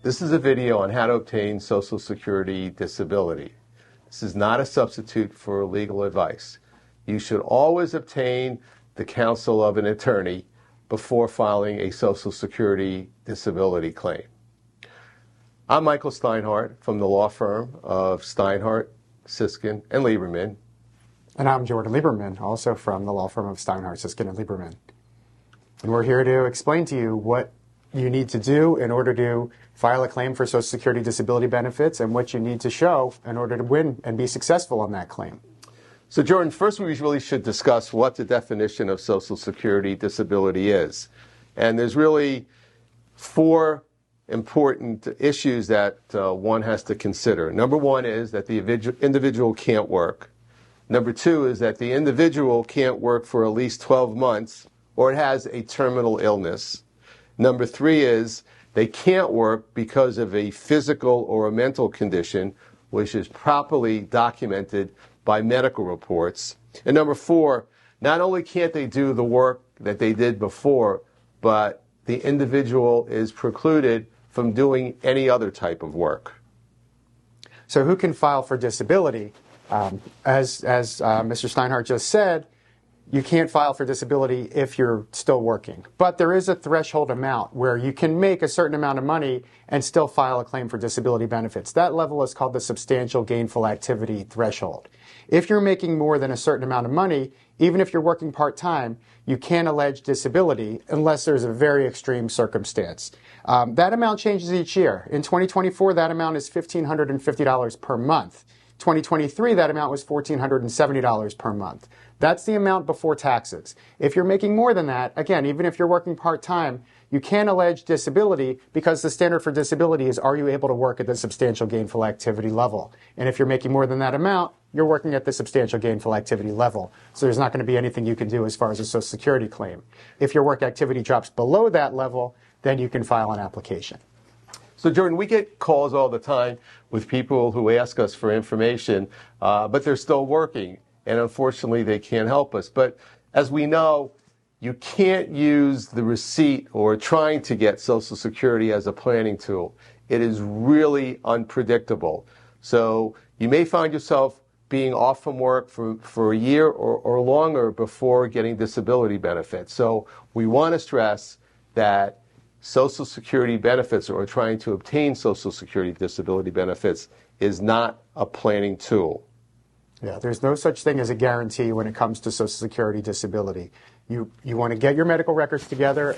This is a video on how to obtain Social Security disability. This is not a substitute for legal advice. You should always obtain the counsel of an attorney before filing a Social Security disability claim. I'm Michael Steinhardt from the law firm of Steinhardt, Siskind and Lieberman. And I'm Jordan Lieberman, also from the law firm of Steinhardt, Siskind and Lieberman. And we're here to explain to you what you need to do in order to file a claim for Social Security disability benefits and what you need to show in order to win and be successful on that claim. So, Jordan, first we really should discuss what the definition of Social Security disability is. And there's really four important issues that one has to consider. Number one is that the individual can't work. Number two is that the individual can't work for at least 12 months or it has a terminal illness. Number three is they can't work because of a physical or a mental condition which is properly documented by medical reports. And number four, not only can't they do the work that they did before, but the individual is precluded from doing any other type of work. So who can file for disability? As Mr. Steinhardt just said, you can't file for disability if you're still working. But there is a threshold amount where you can make a certain amount of money and still file a claim for disability benefits. That level is called the substantial gainful activity threshold. If you're making more than a certain amount of money, even if you're working part-time, you can't allege disability unless there's a very extreme circumstance. That amount changes each year. In 2024, that amount is $1,550 per month. 2023, that amount was $1,470 per month. That's the amount before taxes. If you're making more than that, again, even if you're working part-time, you can't allege disability because the standard for disability is, are you able to work at the substantial gainful activity level? And if you're making more than that amount, you're working at the substantial gainful activity level. So there's not going to be anything you can do as far as a Social Security claim. If your work activity drops below that level, then you can file an application. So, Jordan, we get calls all the time with people who ask us for information, but they're still working. And unfortunately, they can't help us. But as we know, you can't use the receipt or trying to get Social Security as a planning tool. It is really unpredictable. So you may find yourself being off from work for a year or longer before getting disability benefits. So we want to stress that Social Security benefits or trying to obtain Social Security disability benefits is not a planning tool. Yeah, there's no such thing as a guarantee when it comes to Social Security disability. You want to get your medical records together,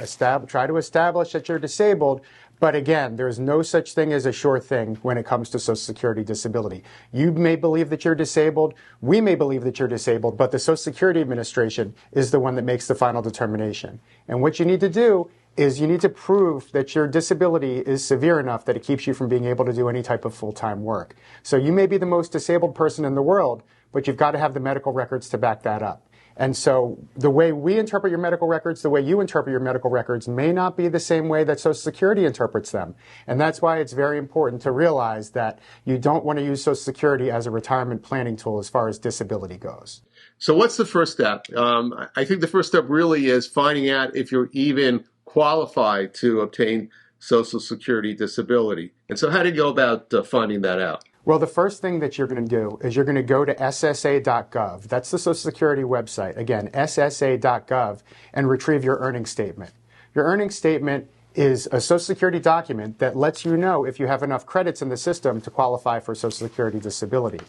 try to establish that you're disabled, but again, there's no such thing as a sure thing when it comes to Social Security disability. You may believe that you're disabled, we may believe that you're disabled, but the Social Security Administration is the one that makes the final determination. And what you need to do is you need to prove that your disability is severe enough that it keeps you from being able to do any type of full-time work. So you may be the most disabled person in the world, but you've got to have the medical records to back that up. And so the way we interpret your medical records, the way you interpret your medical records may not be the same way that Social Security interprets them. And that's why it's very important to realize that you don't want to use Social Security as a retirement planning tool as far as disability goes. So what's the first step? I think the first step really is finding out if you're even qualified to obtain Social Security disability. And so how do you go about finding that out? Well, the first thing that you're going to do is you're going to go to ssa.gov. That's the Social Security website. Again, ssa.gov, and retrieve your earnings statement. Your earnings statement is a Social Security document that lets you know if you have enough credits in the system to qualify for Social Security disability.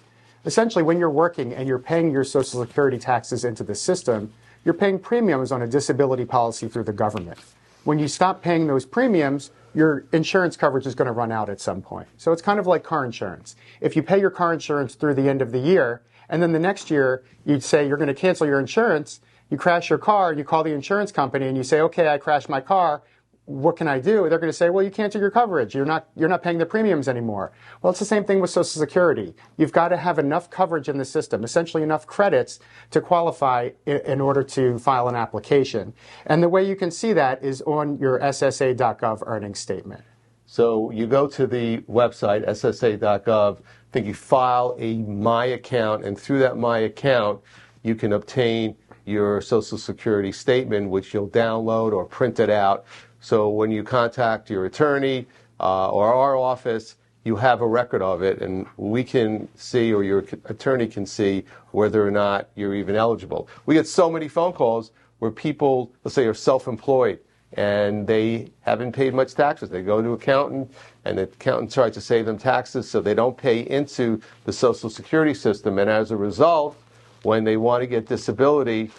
Essentially, when you're working and you're paying your Social Security taxes into the system, you're paying premiums on a disability policy through the government. When you stop paying those premiums, your insurance coverage is going to run out at some point. So it's kind of like car insurance. If you pay your car insurance through the end of the year, and then the next year you'd say you're going to cancel your insurance, you crash your car, and you call the insurance company and you say, okay, I crashed my car, what can I do? They're going to say, well, you cancel your coverage. You're not paying the premiums anymore. Well, it's the same thing with Social Security. You've got to have enough coverage in the system, essentially enough credits to qualify in order to file an application. And the way you can see that is on your SSA.gov earnings statement. So you go to the website, SSA.gov, I think you file a My Account, and through that My Account, you can obtain your Social Security statement, which you'll download or print it out. So when you contact your attorney, or our office, you have a record of it, and we can see, or your attorney can see, whether or not you're even eligible. We get so many phone calls where people, let's say, are self-employed, and they haven't paid much taxes. They go to an accountant, and the accountant tries to save them taxes, so they don't pay into the Social Security system, and as a result, when they want to get disability,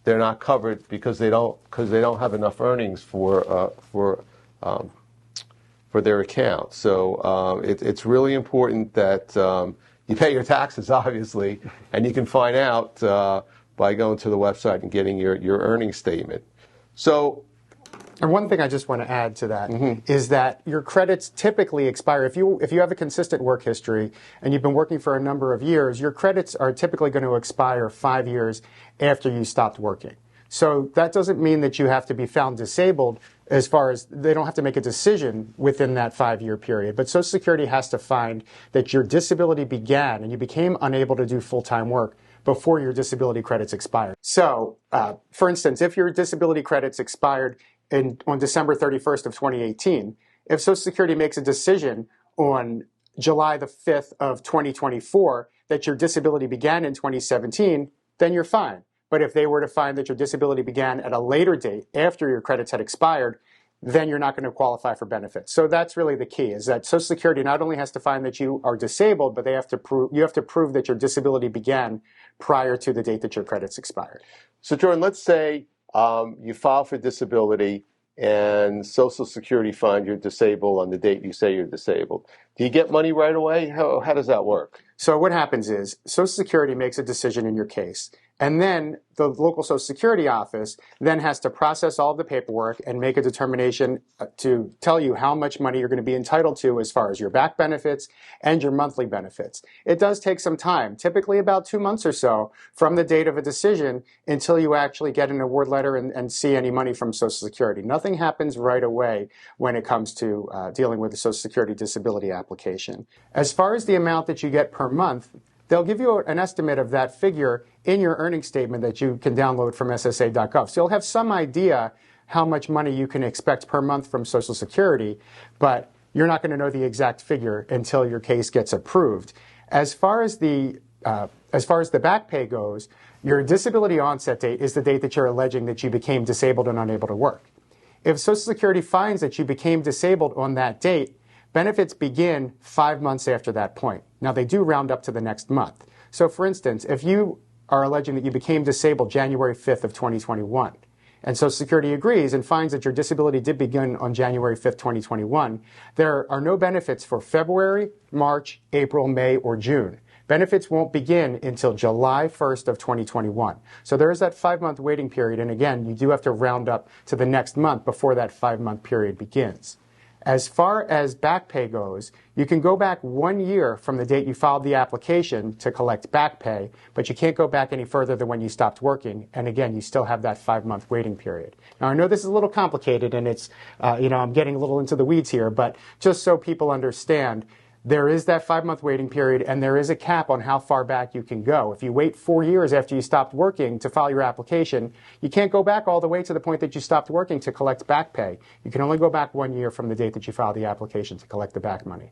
they're not covered because they don't have enough earnings for their account. So it's really important that you pay your taxes, obviously, and you can find out by going to the website and getting your earnings statement. So, and one thing I just want to add to that is that your credits typically expire. If you have a consistent work history and you've been working for a number of years, your credits are typically going to expire 5 years after you stopped working. So that doesn't mean that you have to be found disabled, as far as they don't have to make a decision within that 5-year period. But Social Security has to find that your disability began and you became unable to do full-time work before your disability credits expired. So, for instance, if your disability credits expired on December 31st of 2018, if Social Security makes a decision on July the 5th of 2024 that your disability began in 2017, then you're fine. But if they were to find that your disability began at a later date, after your credits had expired, then you're not going to qualify for benefits. So that's really the key, is that Social Security not only has to find that you are disabled, but you have to prove that your disability began prior to the date that your credits expired. So Jordan, let's say you file for disability and Social Security finds you're disabled on the date you say you're disabled. Do you get money right away? How does that work? So what happens is Social Security makes a decision in your case, and then the local Social Security office then has to process all of the paperwork and make a determination to tell you how much money you're going to be entitled to as far as your back benefits and your monthly benefits. It does take some time, typically about 2 months or so from the date of a decision until you actually get an award letter and see any money from Social Security. Nothing happens right away when it comes to dealing with the Social Security disability application. As far as the amount that you get per month, they'll give you an estimate of that figure in your earnings statement that you can download from SSA.gov. So you'll have some idea how much money you can expect per month from Social Security, but you're not going to know the exact figure until your case gets approved. As far as the back pay goes, your disability onset date is the date that you're alleging that you became disabled and unable to work. If Social Security finds that you became disabled on that date, benefits begin 5 months after that point. Now, they do round up to the next month. So, for instance, if you are alleging that you became disabled January 5th of 2021, and Social Security agrees and finds that your disability did begin on January 5th, 2021, there are no benefits for February, March, April, May, or June. Benefits won't begin until July 1st of 2021. So there is that 5-month waiting period, and again, you do have to round up to the next month before that 5-month period begins. As far as back pay goes, you can go back 1 year from the date you filed the application to collect back pay, but you can't go back any further than when you stopped working. And again, you still have that 5-month waiting period. Now, I know this is a little complicated, and it's, I'm getting a little into the weeds here, but just so people understand, there is that 5-month waiting period, and there is a cap on how far back you can go. If you wait 4 years after you stopped working to file your application, you can't go back all the way to the point that you stopped working to collect back pay. You can only go back 1 year from the date that you filed the application to collect the back money.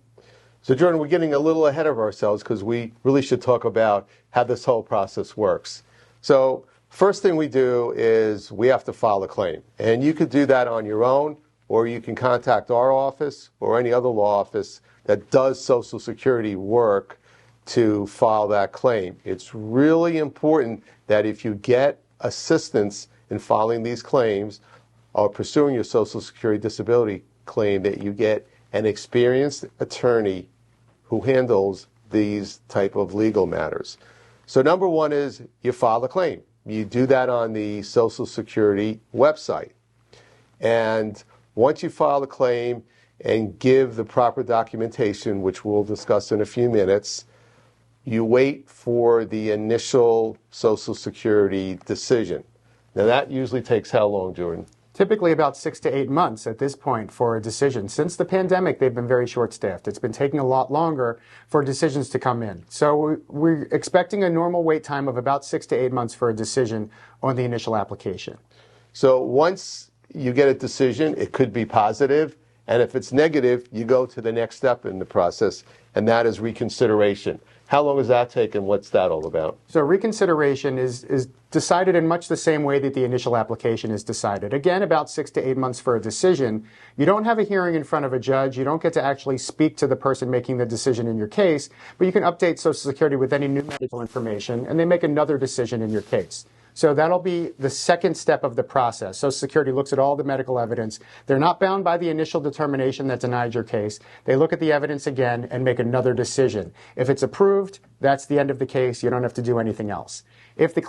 So, Jordan, we're getting a little ahead of ourselves because we really should talk about how this whole process works. So, first thing we do is we have to file a claim. And you could do that on your own, or you can contact our office or any other law office that does Social Security work to file that claim. It's really important that if you get assistance in filing these claims or pursuing your Social Security disability claim, that you get an experienced attorney who handles these type of legal matters. So number one is you file a claim. You do that on the Social Security website. And once you file the claim and give the proper documentation, which we'll discuss in a few minutes, you wait for the initial Social Security decision. Now that usually takes how long, Jordan? Typically about 6 to 8 months at this point for a decision. Since the pandemic, they've been very short-staffed. It's been taking a lot longer for decisions to come in. So we're expecting a normal wait time of about 6 to 8 months for a decision on the initial application. So once you get a decision, it could be positive, And if it's negative, you go to the next step in the process, and that is reconsideration. How long does that take, and what's that all about? So reconsideration is decided in much the same way that the initial application is decided. Again, about 6 to 8 months for a decision. You don't have a hearing in front of a judge. You don't get to actually speak to the person making the decision in your case, but you can update Social Security with any new medical information, and they make another decision in your case. So that'll be the second step of the process. Social Security looks at all the medical evidence. They're not bound by the initial determination that denied your case. They look at the evidence again and make another decision. If it's approved, that's the end of the case. You don't have to do anything else. If the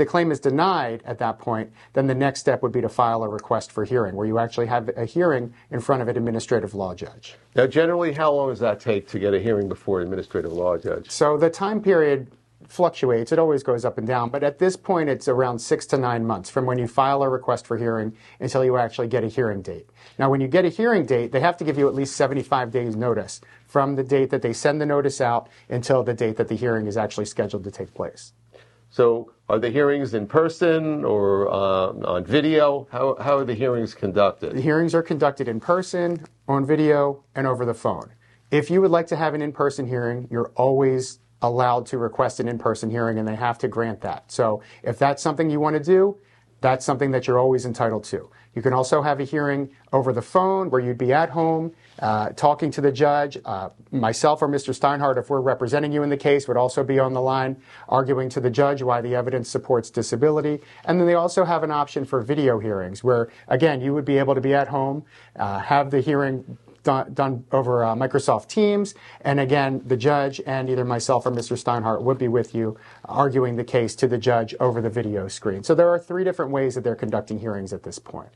claim is denied at that point, then the next step would be to file a request for hearing, where you actually have a hearing in front of an administrative law judge. Now, generally, how long does that take to get a hearing before an administrative law judge? So the time period fluctuates. It always goes up and down. But at this point, it's around 6 to 9 months from when you file a request for hearing until you actually get a hearing date. Now, when you get a hearing date, they have to give you at least 75 days notice from the date that they send the notice out until the date that the hearing is actually scheduled to take place. So are the hearings in person or on video? How are the hearings conducted? The hearings are conducted in person, on video, and over the phone. If you would like to have an in-person hearing, you're always allowed to request an in-person hearing, and they have to grant that. So if that's something you want to do, that's something that you're always entitled to. You can also have a hearing over the phone where you'd be at home talking to the judge. Myself or Mr. Steinhardt, if we're representing you in the case, would also be on the line arguing to the judge why the evidence supports disability. And then they also have an option for video hearings where, again, you would be able to be at home, have the hearing done over Microsoft Teams, and again, the judge and either myself or Mr. Steinhardt would be with you arguing the case to the judge over the video screen. So there are 3 different ways that they're conducting hearings at this point.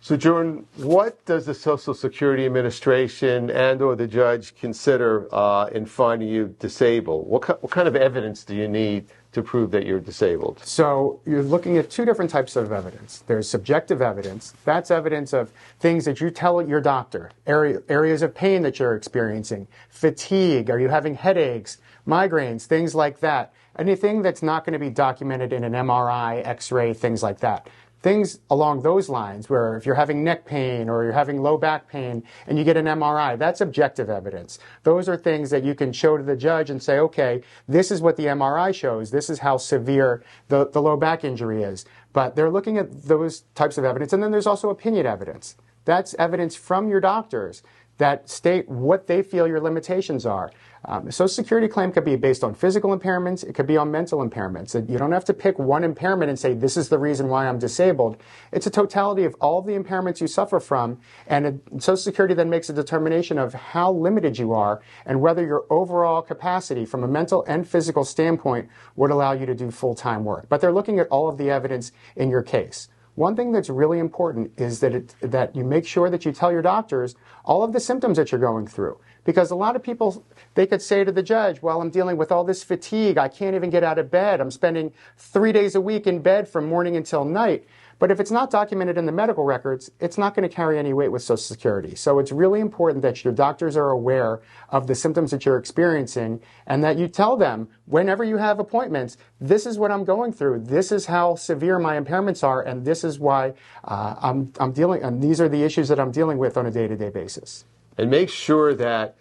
So, Jordan, what does the Social Security Administration and or the judge consider in finding you disabled? What kind of evidence do you need to prove that you're disabled? So you're looking at 2 different types of evidence. There's subjective evidence. That's evidence of things that you tell your doctor, areas of pain that you're experiencing, fatigue, are you having headaches, migraines, things like that. Anything that's not going to be documented in an MRI, X-ray, things like that. Things along those lines where if you're having neck pain or you're having low back pain and you get an MRI, that's objective evidence. Those are things that you can show to the judge and say, okay, this is what the MRI shows. This is how severe the low back injury is. But they're looking at those types of evidence. And then there's also opinion evidence. That's evidence from your doctors that state what they feel your limitations are. A Social Security claim could be based on physical impairments. It could be on mental impairments. You don't have to pick one impairment and say, this is the reason why I'm disabled. It's a totality of all the impairments you suffer from, and Social Security then makes a determination of how limited you are and whether your overall capacity from a mental and physical standpoint would allow you to do full-time work. But they're looking at all of the evidence in your case. One thing that's really important is that you make sure that you tell your doctors all of the symptoms that you're going through. Because a lot of people, they could say to the judge, well, I'm dealing with all this fatigue. I can't even get out of bed. I'm spending 3 days a week in bed from morning until night. But if it's not documented in the medical records, it's not going to carry any weight with Social Security. So it's really important that your doctors are aware of the symptoms that you're experiencing and that you tell them whenever you have appointments, this is what I'm going through. This is how severe my impairments are, and this is why I'm dealing, and these are the issues that I'm dealing with on a day-to-day basis. And make sure that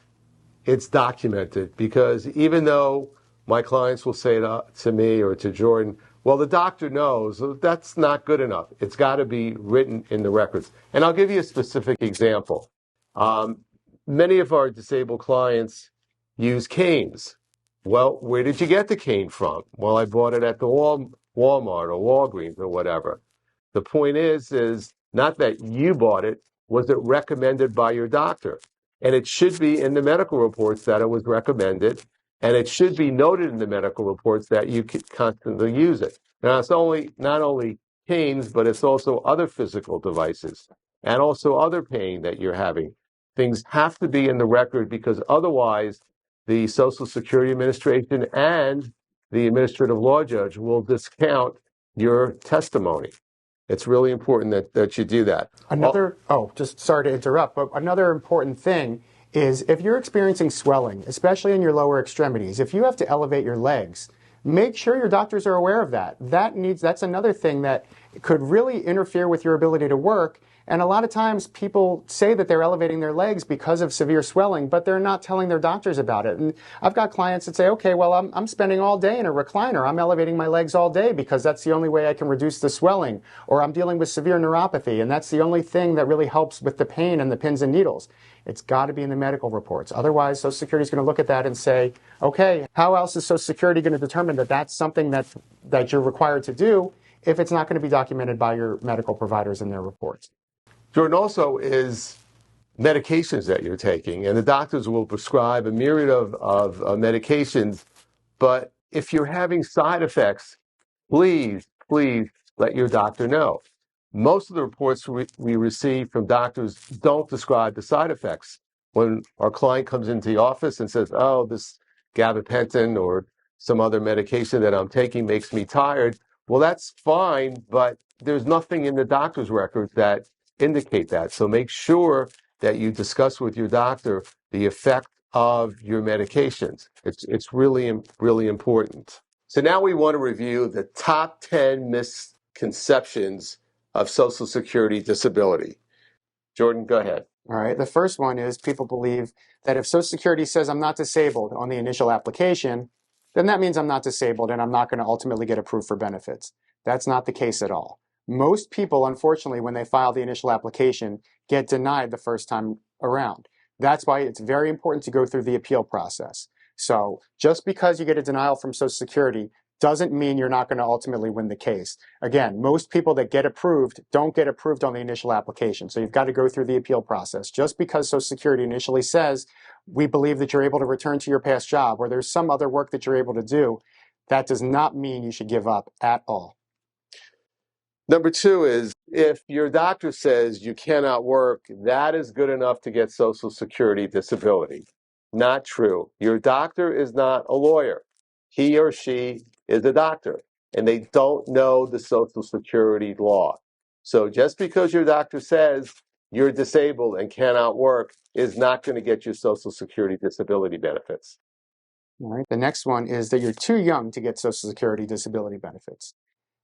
it's documented, because even though my clients will say to me or to Jordan, well, the doctor knows, that's not good enough. It's got to be written in the records. And I'll give you a specific example. Many of our disabled clients use canes. Well, where did you get the cane from? Well, I bought it at the Walmart or Walgreens or whatever. The point is not that you bought it, was it recommended by your doctor? And it should be in the medical reports that it was recommended, and it should be noted in the medical reports that you constantly use it. Now, it's not only canes, but it's also other physical devices and also other pain that you're having. Things have to be in the record, because otherwise the Social Security Administration and the administrative law judge will discount your testimony. It's really important that you do that. Just sorry to interrupt, but another important thing is if you're experiencing swelling, especially in your lower extremities, if you have to elevate your legs, make sure your doctors are aware of that. That's another thing that could really interfere with your ability to work. And a lot of times people say that they're elevating their legs because of severe swelling, but they're not telling their doctors about it. And I've got clients that say, okay, well, I'm spending all day in a recliner. I'm elevating my legs all day because that's the only way I can reduce the swelling. Or I'm dealing with severe neuropathy, and that's the only thing that really helps with the pain and the pins and needles. It's got to be in the medical reports. Otherwise, Social Security is going to look at that and say, okay, how else is Social Security going to determine that that's something that you're required to do if it's not going to be documented by your medical providers in their reports? Jordan, also is medications that you're taking, and the doctors will prescribe a myriad of medications, but if you're having side effects, please let your doctor know. Most of the reports we receive from doctors don't describe the side effects. When our client comes into the office and says, oh, this gabapentin or some other medication that I'm taking makes me tired, well, that's fine, but there's nothing in the doctor's records that indicate that. So make sure that you discuss with your doctor the effect of your medications. It's really important. So now we want to review the top 10 misconceptions of Social Security disability. Jordan, go ahead. All right. The first one is people believe that if Social Security says I'm not disabled on the initial application, then that means I'm not disabled and I'm not going to ultimately get approved for benefits. That's not the case at all. Most people, unfortunately, when they file the initial application, get denied the first time around. That's why it's very important to go through the appeal process. So just because you get a denial from Social Security doesn't mean you're not going to ultimately win the case. Again, most people that get approved don't get approved on the initial application. So you've got to go through the appeal process. Just because Social Security initially says, we believe that you're able to return to your past job, or there's some other work that you're able to do, that does not mean you should give up at all. Number two is if your doctor says you cannot work, that is good enough to get Social Security disability. Not true. Your doctor is not a lawyer. He or she is a doctor, and they don't know the Social Security law. So just because your doctor says you're disabled and cannot work is not going to get you Social Security disability benefits. All right. The next one is that you're too young to get Social Security disability benefits.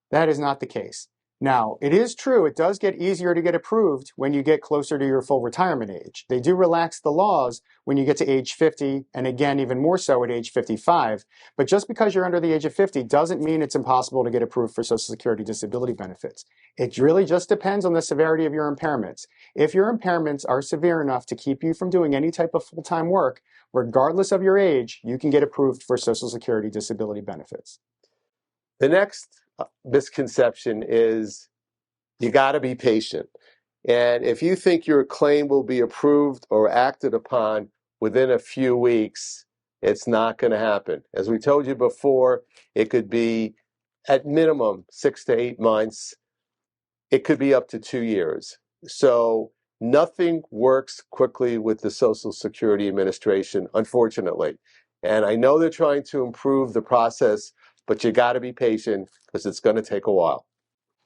That is not the case. Now, it is true, it does get easier to get approved when you get closer to your full retirement age. They do relax the laws when you get to age 50, and again, even more so at age 55. But just because you're under the age of 50 doesn't mean it's impossible to get approved for Social Security disability benefits. It really just depends on the severity of your impairments. If your impairments are severe enough to keep you from doing any type of full-time work, regardless of your age, you can get approved for Social Security disability benefits. The next misconception is you got to be patient. And if you think your claim will be approved or acted upon within a few weeks, it's not going to happen. As we told you before, it could be at minimum 6 to 8 months. It could be up to 2 years. So nothing works quickly with the Social Security Administration, unfortunately. And I know they're trying to improve the process, but you got to be patient because it's going to take a while.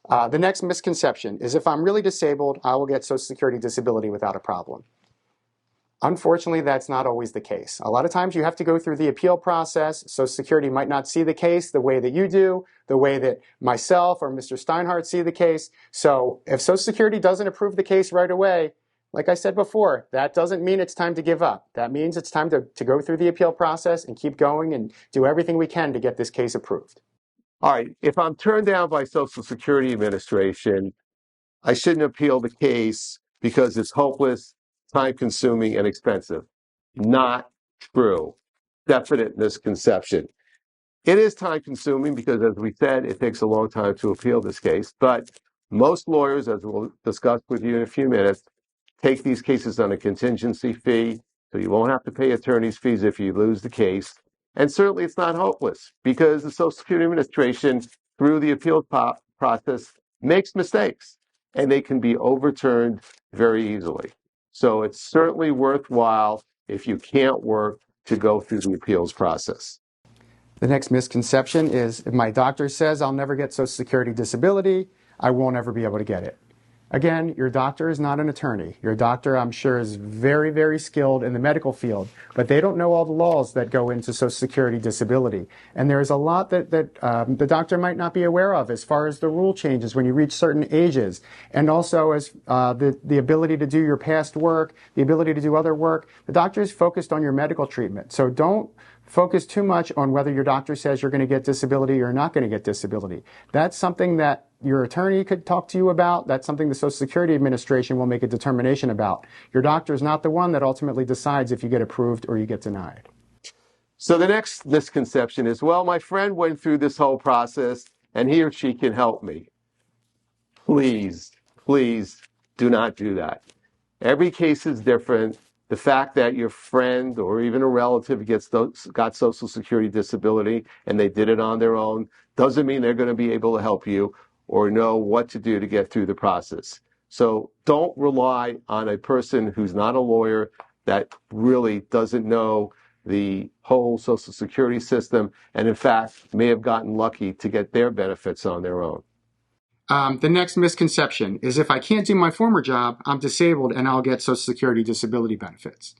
The next misconception is if I'm really disabled, I will get Social Security disability without a problem. Unfortunately, that's not always the case. A lot of times you have to go through the appeal process. Social Security might not see the case the way that you do, the way that myself or Mr. Steinhardt see the case. So if Social Security doesn't approve the case right away, like I said before, that doesn't mean it's time to give up. That means it's time to go through the appeal process and keep going and do everything we can to get this case approved. All right, if I'm turned down by Social Security Administration, I shouldn't appeal the case because it's hopeless, time-consuming, and expensive. Not true. Definite misconception. It is time-consuming because, as we said, it takes a long time to appeal this case, but most lawyers, as we'll discuss with you in a few minutes, take these cases on a contingency fee, so you won't have to pay attorney's fees if you lose the case. And certainly it's not hopeless because the Social Security Administration, through the appeal process, makes mistakes, and they can be overturned very easily. So it's certainly worthwhile, if you can't work, to go through the appeals process. The next misconception is if my doctor says I'll never get Social Security disability, I won't ever be able to get it. Again, your doctor is not an attorney. Your doctor, I'm sure, is very, very skilled in the medical field, but they don't know all the laws that go into Social Security disability. And there's a lot that the doctor might not be aware of as far as the rule changes when you reach certain ages, and also as the ability to do your past work, the ability to do other work. The doctor is focused on your medical treatment. So don't focus too much on whether your doctor says you're going to get disability or not going to get disability. That's something that your attorney could talk to you about. That's something the Social Security Administration will make a determination about. Your doctor is not the one that ultimately decides if you get approved or you get denied. So the next misconception is, well, my friend went through this whole process and he or she can help me. Please, please do not do that. Every case is different. The fact that your friend or even a relative got Social Security disability and they did it on their own doesn't mean they're going to be able to help you or know what to do to get through the process. So don't rely on a person who's not a lawyer that really doesn't know the whole Social Security system and, in fact, may have gotten lucky to get their benefits on their own. The next misconception is if I can't do my former job, I'm disabled and I'll get Social Security disability benefits.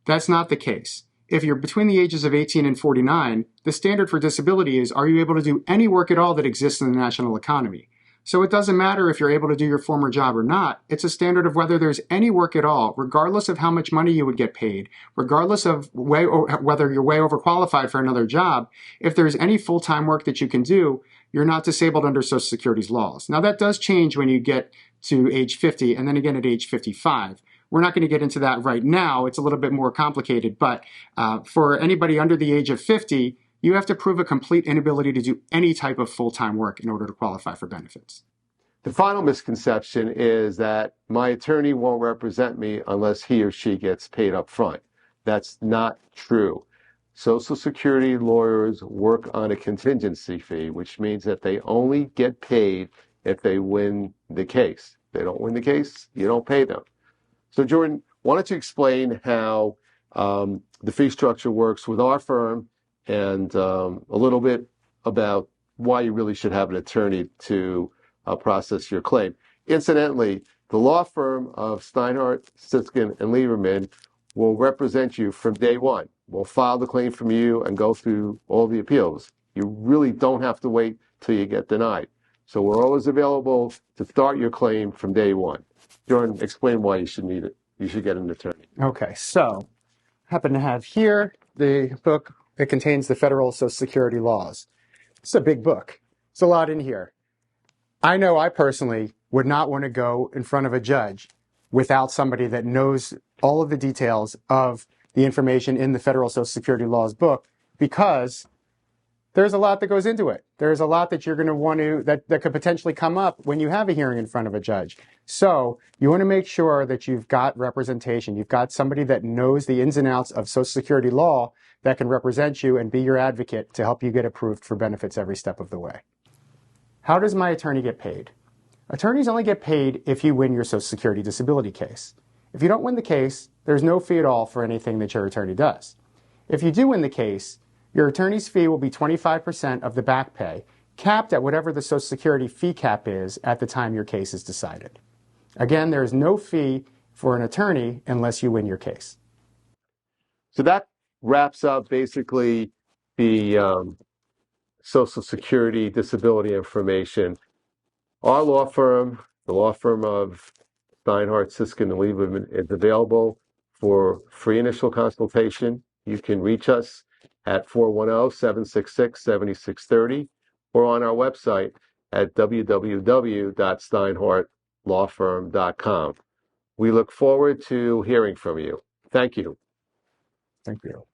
That's not the case. If you're between the ages of 18 and 49, the standard for disability is, are you able to do any work at all that exists in the national economy? So it doesn't matter if you're able to do your former job or not. It's a standard of whether there's any work at all, regardless of how much money you would get paid, regardless of whether you're way overqualified for another job. If there's any full-time work that you can do, you're not disabled under Social Security's laws. Now, that does change when you get to age 50 and then again at age 55. We're not going to get into that right now. It's a little bit more complicated. But for anybody under the age of 50, you have to prove a complete inability to do any type of full-time work in order to qualify for benefits. The final misconception is that my attorney won't represent me unless he or she gets paid up front. That's not true. Social Security lawyers work on a contingency fee, which means that they only get paid if they win the case. If they don't win the case, you don't pay them. So, Jordan, why don't you explain how the fee structure works with our firm and a little bit about why you really should have an attorney to process your claim. Incidentally, the law firm of Steinhardt, Siskind and Lieberman will represent you from day one. We'll file the claim from you and go through all the appeals. You really don't have to wait till you get denied. So we're always available to start your claim from day one. Jordan, explain why you should need it. You should get an attorney. Okay, so I happen to have here the book that contains the federal Social Security laws. It's a big book. It's a lot in here. I know I personally would not want to go in front of a judge without somebody that knows all of the details of the information in the federal Social Security laws book, because there's a lot that goes into it. There's a lot that you're going to want to, that could potentially come up when you have a hearing in front of a judge. So you want to make sure that you've got representation. You've got somebody that knows the ins and outs of Social Security law that can represent you and be your advocate to help you get approved for benefits every step of the way. How does my attorney get paid? Attorneys only get paid if you win your Social Security disability case. If you don't win the case, there's no fee at all for anything that your attorney does. If you do win the case, your attorney's fee will be 25% of the back pay, capped at whatever the Social Security fee cap is at the time your case is decided. Again, there is no fee for an attorney unless you win your case. So that wraps up basically the Social Security disability information. Our law firm, the law firm of Steinhardt, Siskind and Lieberman, is available for free initial consultation. You can reach us at 410-766-7630 or on our website at www.steinhardtlawfirm.com. We look forward to hearing from you. Thank you. Thank you.